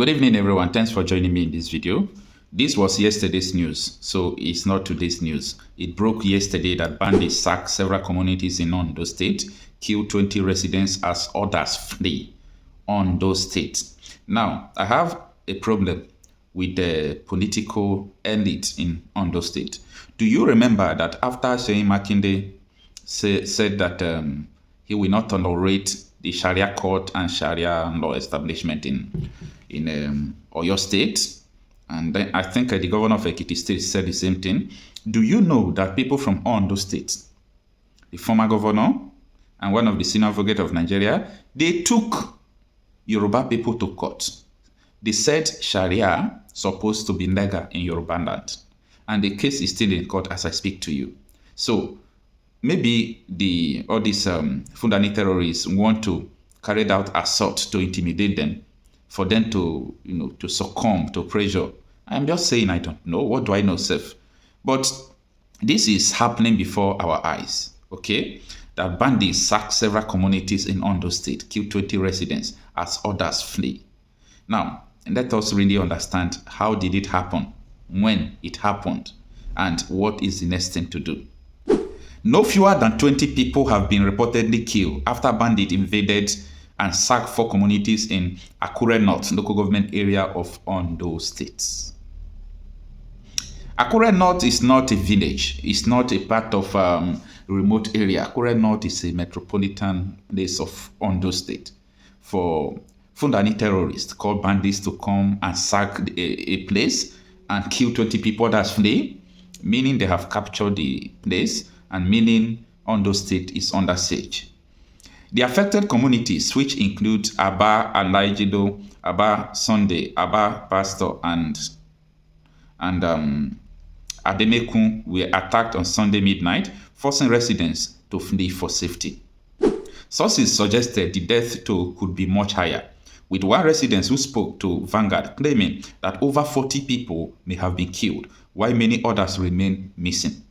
Good evening, everyone. Thanks for joining me in this video. This was yesterday's news, so it's not today's news. It broke yesterday that bandits sacked several communities in Ondo State, killed 20 residents as others flee Ondo State. Now, I have a problem with the political elite in Ondo State. Do you remember that after Seyi Makinde said that he will not tolerate the Sharia court and Sharia law establishment in Oyo State? And then I think the governor of Ekiti State said the same thing. Do you know that people from Ondo State, the former governor and one of the senior advocates of Nigeria, they took Yoruba people to court? They said Sharia supposed to be legal in Yoruba land. And the case is still in court as I speak to you. So maybe all these Fulani terrorists want to carry out assault to intimidate them, for them to succumb to pressure. I'm just saying I don't know. What do I know, Seth? But this is happening before our eyes. Okay, that bandits sacked several communities in Ondo State, killed 20 residents as others flee. Now, let us really understand how did it happen, when it happened, and what is the next thing to do. No fewer than 20 people have been reportedly killed after bandits invaded and sacked 4 communities in Akure North local government area of Ondo State. Akure North is not a village. It's not a part of a remote area. Akure North is a metropolitan place of Ondo State. For Fulani terrorists called bandits to come and sack a place and kill 20 people that flee, meaning they have captured the place and meaning Ondo State is under siege. The affected communities, which include Aba Alaijido, Aba Sunday, Aba Pastor, and Ademekun, were attacked on Sunday midnight, forcing residents to flee for safety. Sources suggested the death toll could be much higher, with one resident who spoke to Vanguard claiming that over 40 people may have been killed, while many others remain missing.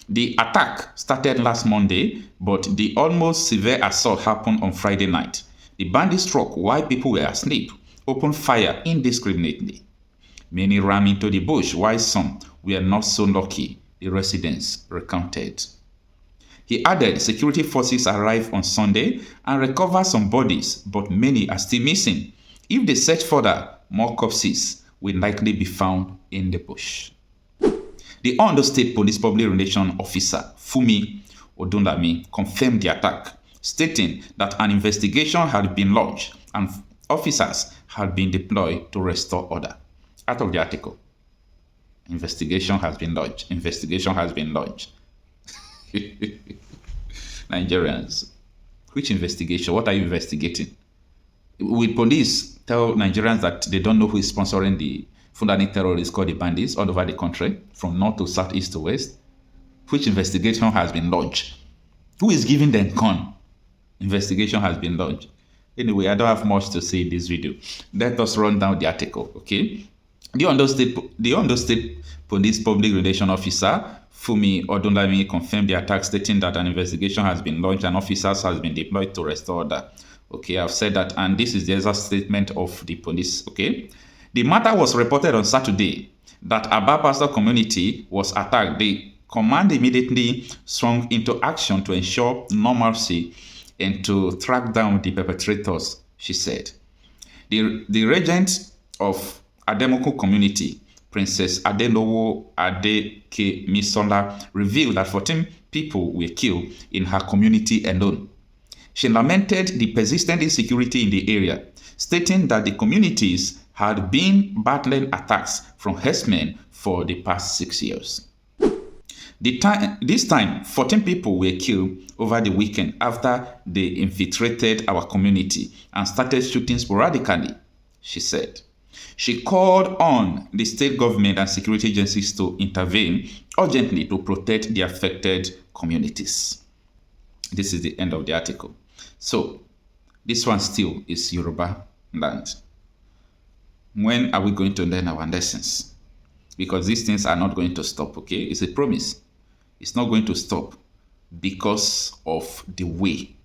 The attack started last Monday, but the almost severe assault happened on Friday night. The bandits struck while people were asleep, opened fire indiscriminately. Many ran into the bush, while some were not so lucky, the residents recounted. He added security forces arrived on Sunday and recovered some bodies, but many are still missing. If they search further, more corpses will likely be found in the bush. The Ondo State Police Public Relations Officer, Fumi Odundami, confirmed the attack, stating that an investigation had been launched and officers had been deployed to restore order. Out of the article, investigation has been launched. Investigation has been launched. Nigerians, which investigation? What are you investigating? Will police tell Nigerians that they don't know who is sponsoring the Fulani terrorists called the bandits all over the country, from north to south, east to west? Which investigation has been launched? Who is giving them con? Investigation has been launched. Anyway, I don't have much to say in this video. Let us run down the article, okay? The Ondo State Police Public Relations Officer, Fumi Odundami, confirmed the attack, stating that an investigation has been launched and officers have been deployed to restore order. Okay, I've said that, and this is the exact statement of the police, okay? The matter was reported on Saturday that Aba Pastor community was attacked. The command immediately swung into action to ensure normalcy and to track down the perpetrators, she said. The regent of Ademoku community, Princess Adelowo Adeke Misola, revealed that 14 people were killed in her community alone. She lamented the persistent insecurity in the area, stating that the communities had been battling attacks from herdsmen for the past 6 years. This time, 14 people were killed over the weekend after they infiltrated our community and started shooting sporadically, she said. She called on the state government and security agencies to intervene urgently to protect the affected communities. This is the end of the article. So, this one still is Yoruba land. When are we going to learn our lessons? Because these things are not going to stop, okay? It's a promise. It's not going to stop because of the way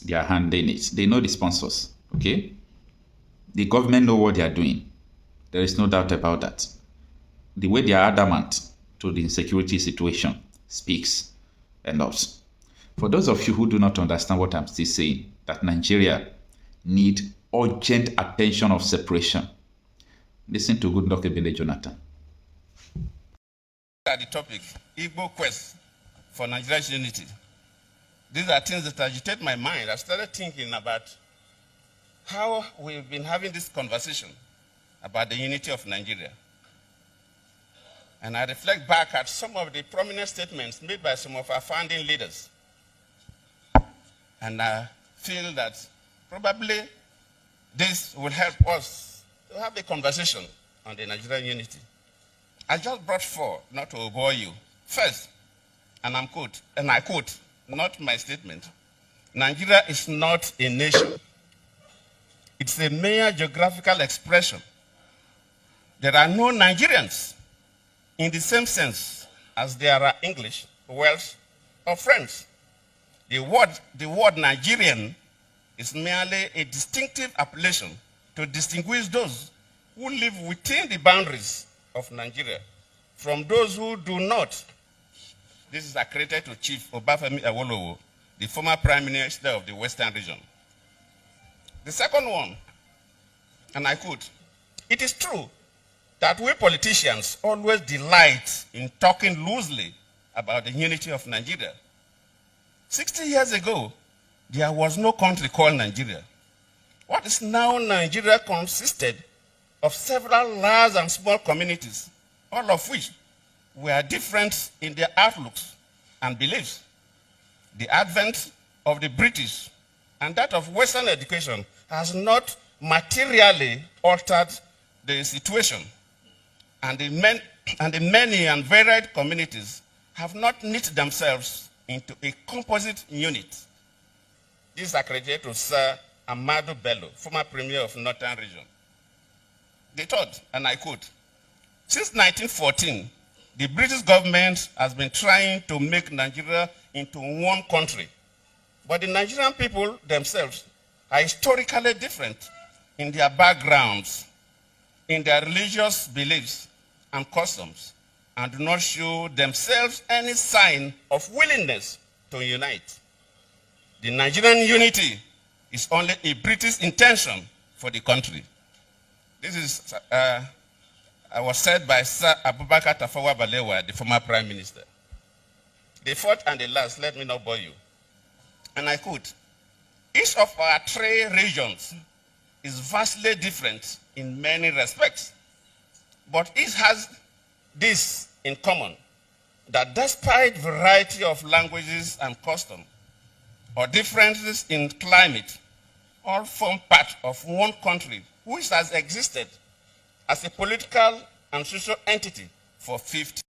they are handling it. They know the sponsors, okay? The government know what they are doing. There is no doubt about that. The way they are adamant to the insecurity situation speaks a lot. For those of you who do not understand what I'm still saying, that Nigeria need urgent attention of separation, listen to Good Luck Ebele Jonathan. At the topic, Igbo quest for Nigeria's unity. These are things that agitate my mind. I started thinking about how we've been having this conversation about the unity of Nigeria. And I reflect back at some of the prominent statements made by some of our founding leaders. And I feel that probably this will help us to have a conversation on the Nigerian unity. I just brought four, not to bore you. First, and I quote, not my statement, Nigeria is not a nation. It's a mere geographical expression. There are no Nigerians in the same sense as there are English, Welsh, or French. The word Nigerian is merely a distinctive appellation to distinguish those who live within the boundaries of Nigeria from those who do not. This is accredited to Chief Obafemi Awolowo, the former Prime Minister of the Western region. The second one, and I quote, it is true that we politicians always delight in talking loosely about the unity of Nigeria. 60 years ago, there was no country called Nigeria. What is now Nigeria consisted of several large and small communities, all of which were different in their outlooks and beliefs. The advent of the British and that of Western education has not materially altered the situation, and the many and varied communities have not knit themselves into a composite unit. This is accredited to Sir Amadu Bello, former Premier of Northern Region. The third, and I quote, since 1914, the British government has been trying to make Nigeria into one country. But the Nigerian people themselves are historically different in their backgrounds, in their religious beliefs and customs, and do not show themselves any sign of willingness to unite. The Nigerian unity is only a British intention for the country. This is was said by Sir Abubakar Tafawa Balewa, the former Prime Minister. The fourth and the last, let me not bore you. And I quote, each of our three regions is vastly different in many respects, but each has this in common, that despite variety of languages and customs, or differences in climate, all form part of one country which has existed as a political and social entity for 50